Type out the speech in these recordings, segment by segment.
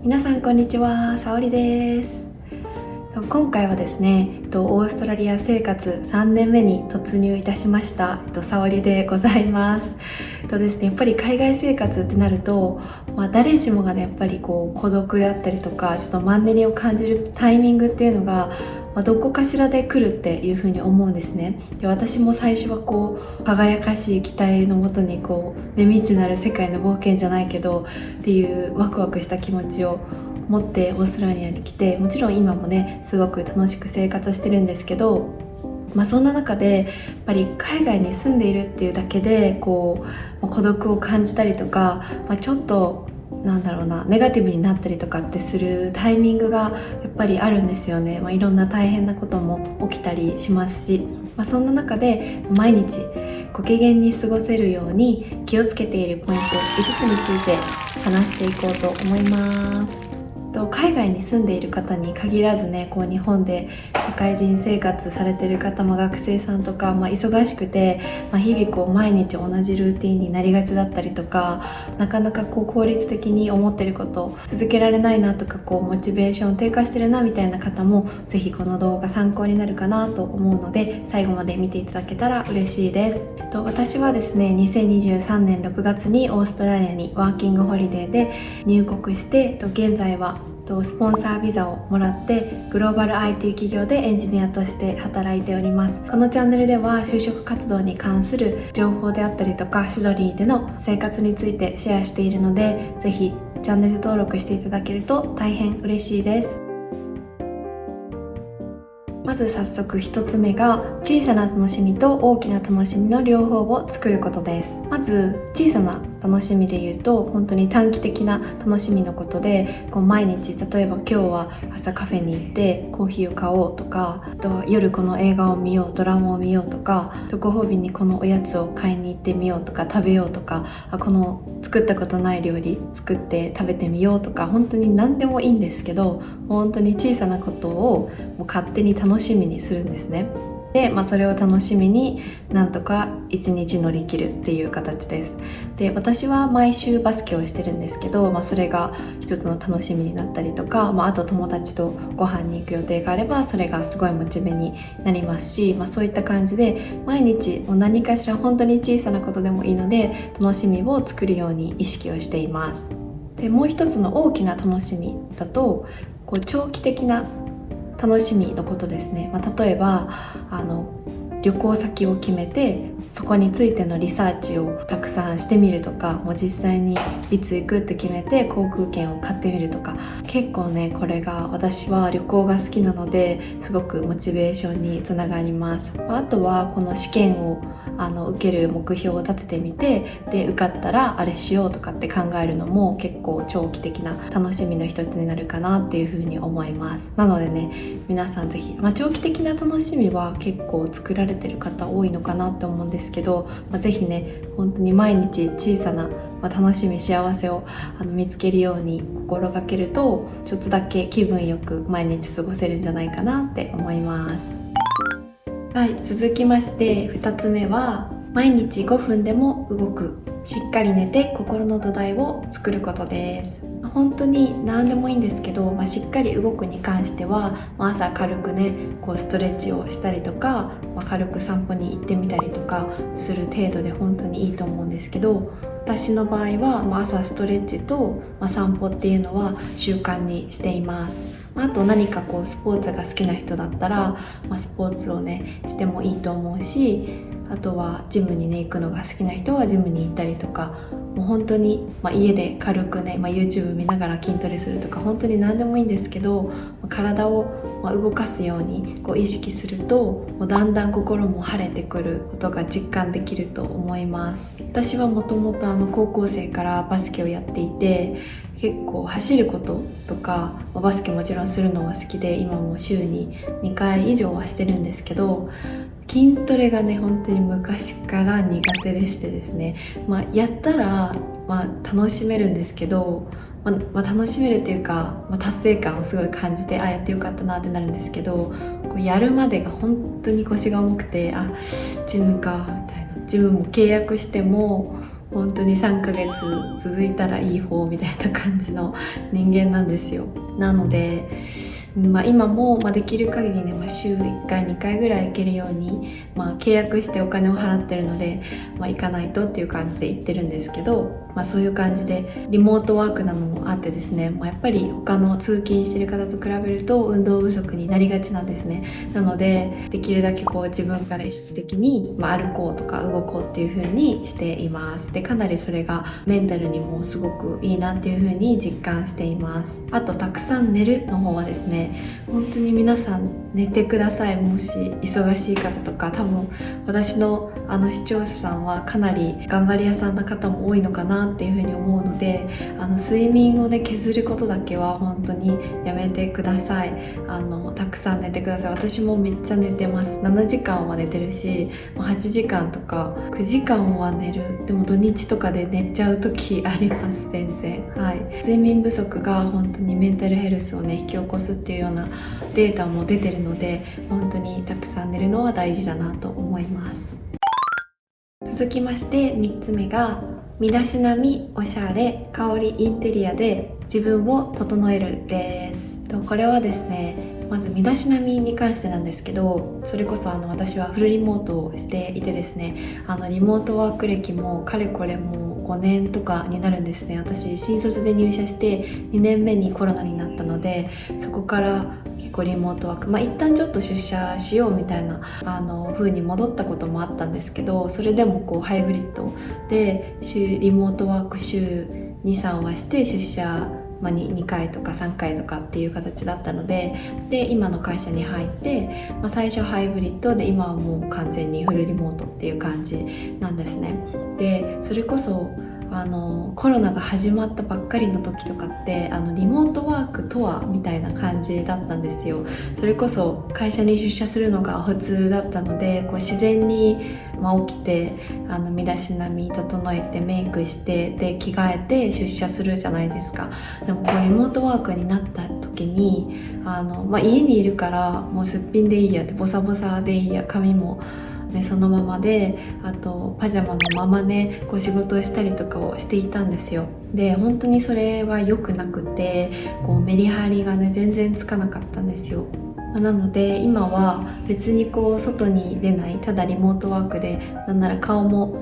皆さんこんにちは、さおりです。今回はですね、オーストラリア生活3年目に突入いたしました、さおりでございます。ですね、やっぱり海外生活ってなると、誰しもがねやっぱり孤独であったりとかちょっとマンネリを感じるタイミングっていうのが、どこかしらで来るっていうふうに思うんですね。で、私も最初は輝かしい期待のもとに未知なる世界の冒険じゃないけどっていうワクワクした気持ちを持ってオーストラリアに来て、もちろん今もねすごく楽しく生活してるんですけど、そんな中でやっぱり海外に住んでいるっていうだけで孤独を感じたりとか、ちょっとネガティブになったりとかってするタイミングがやっぱりあるんですよね。いろんな大変なことも起きたりしますし、そんな中で毎日ご機嫌に過ごせるように気をつけているポイント5つについて話していこうと思います。海外に住んでいる方に限らずね、日本で社会人生活されている方も学生さんとか、忙しくて、日々毎日同じルーティンになりがちだったりとか、なかなか効率的に思ってることを続けられないなとか、モチベーション低下してるなみたいな方もぜひこの動画参考になるかなと思うので、最後まで見ていただけたら嬉しいです。私はですね、2023年6月にオーストラリアにワーキングホリデーで入国して、現在はスポンサービザをもらってグローバル IT 企業でエンジニアとして働いております。このチャンネルでは就職活動に関する情報であったりとか、シドニーでの生活についてシェアしているので、ぜひチャンネル登録していただけると大変嬉しいです。まず早速1つ目が、小さな楽しみと大きな楽しみの両方を作ることです。まず小さな楽しみで言うと、本当に短期的な楽しみのことで、毎日例えば今日は朝カフェに行ってコーヒーを買おうとか、あとは夜この映画を見よう、ドラマを見ようとか、ご褒美にこのおやつを買いに行ってみようとか、食べようとか、この作ったことない料理作って食べてみようとか、本当に何でもいいんですけど、本当に小さなことをもう勝手に楽しみにするんですね。で、それを楽しみになんとか一日乗り切るっていう形です。で、私は毎週バスケをしてるんですけど、それが一つの楽しみになったりとか、あと友達とご飯に行く予定があればそれがすごいモチベになりますし、そういった感じで毎日何かしら本当に小さなことでもいいので楽しみを作るように意識をしています。で、もう一つの大きな楽しみだと長期的な楽しみのことですね。例えば旅行先を決めてそこについてのリサーチをたくさんしてみるとか、もう実際にいつ行くって決めて航空券を買ってみるとか、結構ねこれが私は旅行が好きなのですごくモチベーションにつながります。あとはこの試験を受ける目標を立ててみて、で受かったらあれしようとかって考えるのも結構長期的な楽しみの一つになるかなっていうふうに思います。なのでね、皆さんぜひ、長期的な楽しみは結構作られてる方多いのかなって思うんですけど、ぜひね本当に毎日小さな楽しみ、幸せを見つけるように心がけると、ちょっとだけ気分よく毎日過ごせるんじゃないかなって思います。はい、続きまして2つ目は、毎日5分でも動く、しっかり寝て心の土台を作ることです。本当に何でもいいんですけど、しっかり動くに関しては、朝軽くねストレッチをしたりとか、軽く散歩に行ってみたりとかする程度で本当にいいと思うんですけど、私の場合は、朝ストレッチと、散歩っていうのは習慣にしています。あと何かスポーツが好きな人だったら、スポーツをねしてもいいと思うし、あとはジムにね行くのが好きな人はジムに行ったりとか、もう本当に、家で軽くね、YouTube 見ながら筋トレするとか、本当に何でもいいんですけど、体を動かすように意識すると、だんだん心も晴れてくることが実感できると思います。私はもともと高校生からバスケをやっていて、結構走ることとか、バスケもちろんするのは好きで、今も週に2回以上はしてるんですけど、筋トレがね本当に昔から苦手でしてですね、やったら、楽しめるんですけど、楽しめるっていうか、達成感をすごい感じて、やってよかったなってなるんですけど、やるまでが本当に腰が重くて、ジムかみたいな、ジムも契約しても本当に3ヶ月続いたらいい方みたいな感じの人間なんですよ。なので今も、できる限りね、週1回2回ぐらい行けるように、契約してお金を払ってるので、行かないとっていう感じで行ってるんですけど、そういう感じでリモートワークなのもあってですね、やっぱり他の通勤してる方と比べると運動不足になりがちなんですね。なのでできるだけ自分から意識的に、歩こうとか動こうっていう風にしています。でかなりそれがメンタルにもすごくいいなっていう風に実感しています。あとたくさん寝るの方はですね、本当に皆さん寝てください。もし忙しい方とか、多分私の視聴者さんはかなり頑張り屋さんな方も多いのかなっていうふうに思うので、睡眠をね削ることだけは本当にやめてください。たくさん寝てください。私もめっちゃ寝てます。7時間は寝てるし、8時間とか9時間は寝る。でも土日とかで寝ちゃう時あります。全然。睡眠不足が本当にメンタルヘルスをね引き起こすっていうようなデータも出てるので、本当にたくさん寝るのは大事だなと思います。続きまして3つ目が、身だしなみ、おしゃれ、香り、インテリアで自分を整えるです。これはですね、まず身だしなみに関してなんですけど、それこそ私はフルリモートをしていてですね、リモートワーク歴もかれこれもう5年とかになるんですね。私新卒で入社して2年目にコロナになったので、そこから結構リモートワーク、一旦ちょっと出社しようみたいな風に戻ったこともあったんですけど、それでもハイブリッドでリモートワーク週 2,3 はして出社2回とか3回とかっていう形だったので、今の会社に入って、最初ハイブリッドで、今はもう完全にフルリモートっていう感じなんですね。でそれこそコロナが始まったばっかりの時とかってリモートワークとはみたいな感じだったんですよ。それこそ会社に出社するのが普通だったので、自然に、起きて身だしなみ整えてメイクしてで着替えて出社するじゃないですか。でもリモートワークになった時に家にいるからもうすっぴんでいいやって、ボサボサでいいや、髪もそのままで、あとパジャマのままね仕事をしたりとかをしていたんですよ。で本当にそれは良くなくて、メリハリがね全然つかなかったんですよ。なので今は別に外に出ない、ただリモートワークで、なんなら顔も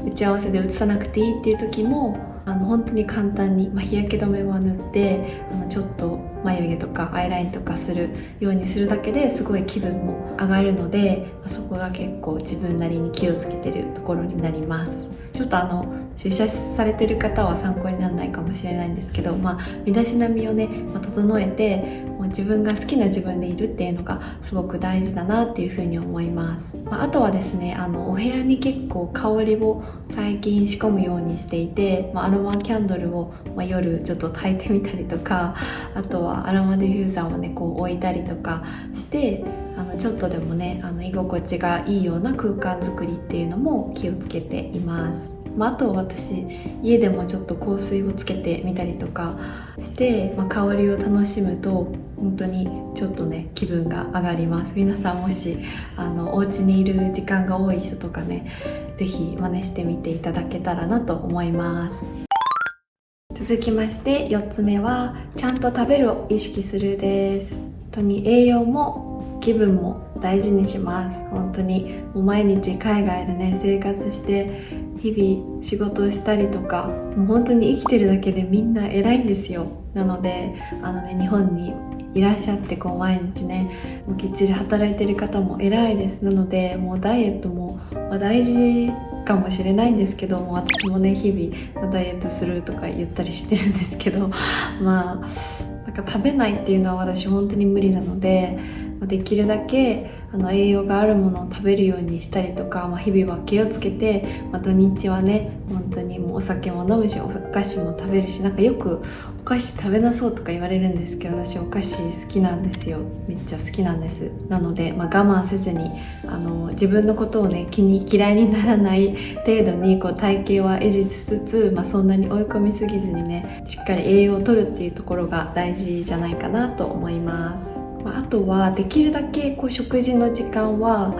打ち合わせで写さなくていいっていう時も本当に簡単に、日焼け止めは塗ってちょっと眉毛とかアイラインとかするようにするだけですごい気分も上がるので、そこが結構自分なりに気をつけてるところになります。ちょっと出社されてる方は参考にならないかもしれないんですけど、身だしなみをね、整えてもう自分が好きな自分でいるっていうのがすごく大事だなっていうふうに思います。あとはですね、お部屋に結構香りを最近仕込むようにしていて、アロマキャンドルを、夜ちょっと焚いてみたりとか、あとはアロマディフューザーをね置いたりとかしてちょっとでもね居心地がいいような空間作りっていうのも気をつけています。あと私家でもちょっと香水をつけてみたりとかして、香りを楽しむと本当にちょっとね気分が上がります。皆さんもしお家にいる時間が多い人とかね、ぜひ真似してみていただけたらなと思います。続きまして4つ目は、ちゃんと食べるを意識するです。本当に栄養も気分も大事にします。本当にもう毎日海外でね生活して日々仕事をしたりとか、もう本当に生きてるだけでみんな偉いんですよ。なので日本にいらっしゃって毎日ねもうきっちり働いてる方も偉いです。なのでもうダイエットも大事かもしれないんですけども、私もね日々ダイエットするとか言ったりしてるんですけどなんか食べないっていうのは私本当に無理なので、できるだけ栄養があるものを食べるようにしたりとか、日々は気をつけて、土日はね本当にもうお酒も飲むしお菓子も食べるし、なんかよくお菓子食べなそうとか言われるんですけど、私お菓子好きなんですよ。めっちゃ好きなんです。なので、我慢せずに自分のことをね嫌いにならない程度に体型は維持しつつ、そんなに追い込みすぎずにねしっかり栄養を取るっていうところが大事じゃないかなと思います。あとはできるだけ食事の時間は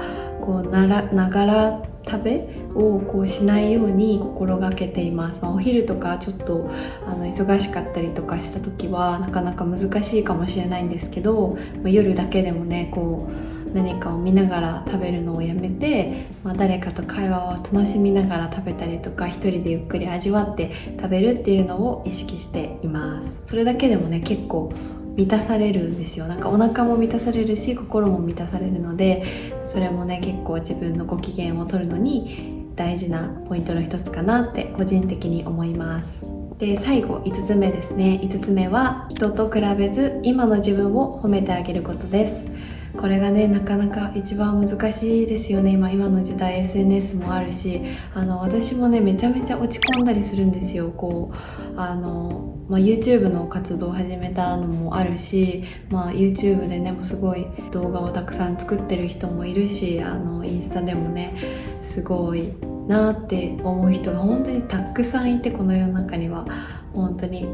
ながら食べをこうしないように心がけています。お昼とかちょっと忙しかったりとかした時はなかなか難しいかもしれないんですけど、夜だけでもねこう何かを見ながら食べるのをやめて、誰かと会話を楽しみながら食べたりとか、一人でゆっくり味わって食べるっていうのを意識しています。それだけでもね結構満たされるんですよ。なんかお腹も満たされるし心も満たされるので、それもね結構自分のご機嫌を取るのに大事なポイントの一つかなって個人的に思います。で最後5つ目ですね。5つ目は人と比べず今の自分を褒めてあげることです。これがねなかなか一番難しいですよね。今の時代 SNS もあるし、私もねめちゃめちゃ落ち込んだりするんですよ。こうYouTube の活動を始めたのもあるし、YouTube でねもうすごい動画をたくさん作ってる人もいるし、インスタでもねすごいなって思う人が本当にたくさんいて、この世の中には本当に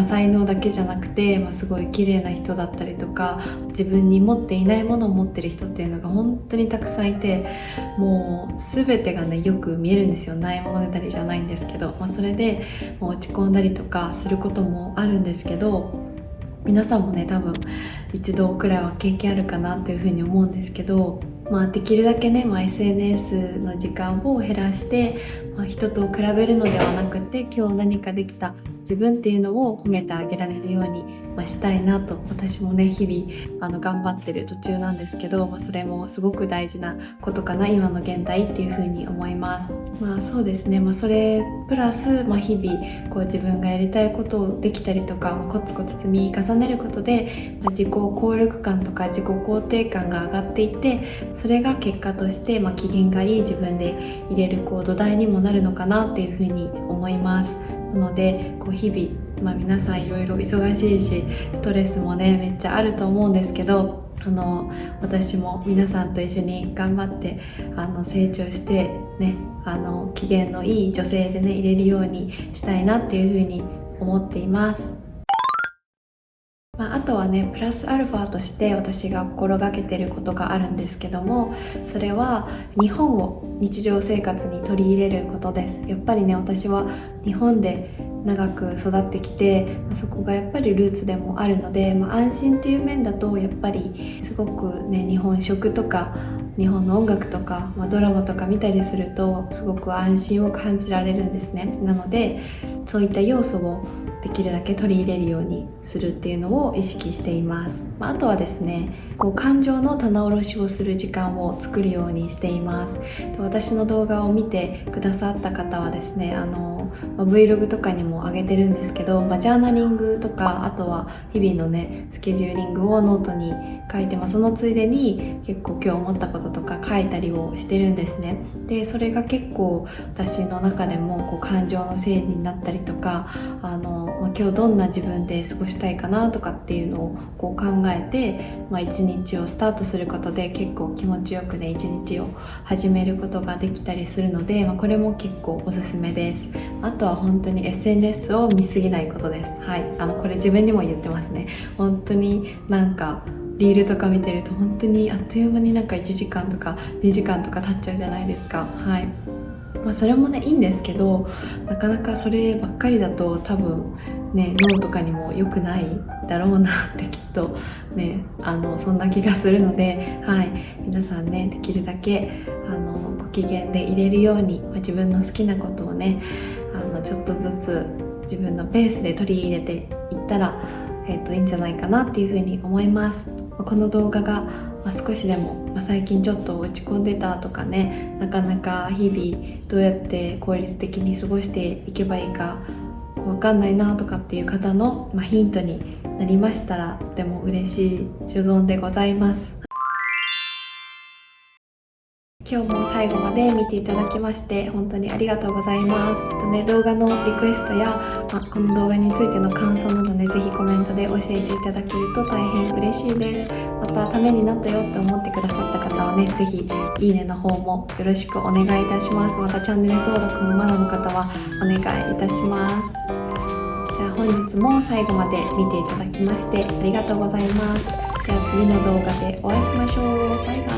才能だけじゃなくて、すごい綺麗な人だったりとか、自分に持っていないものを持ってる人っていうのが本当にたくさんいて、もう全てがねよく見えるんですよ。ないものねだりじゃないんですけど、それでもう落ち込んだりとかすることもあるんですけど、皆さんもね多分一度くらいは経験あるかなっていうふうに思うんですけど、できるだけね、SNS の時間を減らして、人と比べるのではなくて、今日何かできた自分っていうのを褒めてあげられるように、したいなと私もね日々頑張ってる途中なんですけど、それもすごく大事なことかな今の現代っていうふうに思います。そうですね、それプラス、日々こう自分がやりたいことをできたりとか、コツコツ積み重ねることで、自己効力感とか自己肯定感が上がっていって、それが結果として、機嫌がいい自分で入れる土台にもなるのかなっていうふうに思います。なのでこう日々、皆さんいろいろ忙しいしストレスもねめっちゃあると思うんですけど、私も皆さんと一緒に頑張って成長してね、機嫌のいい女性でね入れるようにしたいなっていうふうに思っています。あとはねプラスアルファとして私が心がけてることがあるんですけども、それは日本を日常生活に取り入れることです。やっぱりね私は日本で長く育ってきて、そこがやっぱりルーツでもあるので、安心っていう面だとやっぱりすごくね日本食とか日本の音楽とか、ドラマとか見たりするとすごく安心を感じられるんですね。なのでそういった要素をできるだけ取り入れるようにするっていうのを意識しています。あとはですねこう感情の棚卸しをする時間を作るようにしています。私の動画を見てくださった方はですねVlog とかにも上げてるんですけど、ジャーナリングとか、あとは日々のねスケジューリングをノートに書いて、そのついでに結構今日思ったこととか書いたりをしてるんですね。でそれが結構私の中でもこう感情の整理になったりとか、今日どんな自分で過ごしたいかなとかっていうのをこう考えて、一日をスタートすることで結構気持ちよくね一日を始めることができたりするので、これも結構おすすめです。あとは本当に SNS を見すぎないことです。これ自分にも言ってますね。本当にリールとか見てると本当にあっという間に1時間とか2時間とか経っちゃうじゃないですか。それもねいいんですけど、なかなかそればっかりだと多分ね脳とかにも良くないだろうなってきっとねそんな気がするので、皆さんねできるだけご機嫌でいれるように、自分の好きなことをねちょっとずつ自分のペースで取り入れていったら、いいんじゃないかなっていうふうに思います。この動画が少しでも、最近ちょっと落ち込んでたとかね、なかなか日々どうやって効率的に過ごしていけばいいか分かんないなとかっていう方の、ヒントになりましたらとても嬉しい所存でございます。今日も最後まで見ていただきまして本当にありがとうございます。動画のリクエストや、この動画についての感想などね、ぜひコメントで教えていただけると大変嬉しいです。またためになったよって思ってくださった方はね、ぜひいいねの方もよろしくお願いいたします。またチャンネル登録もまだの方はお願いいたします。じゃあ本日も最後まで見ていただきましてありがとうございます。じゃあ次の動画でお会いしましょう。バイバイ。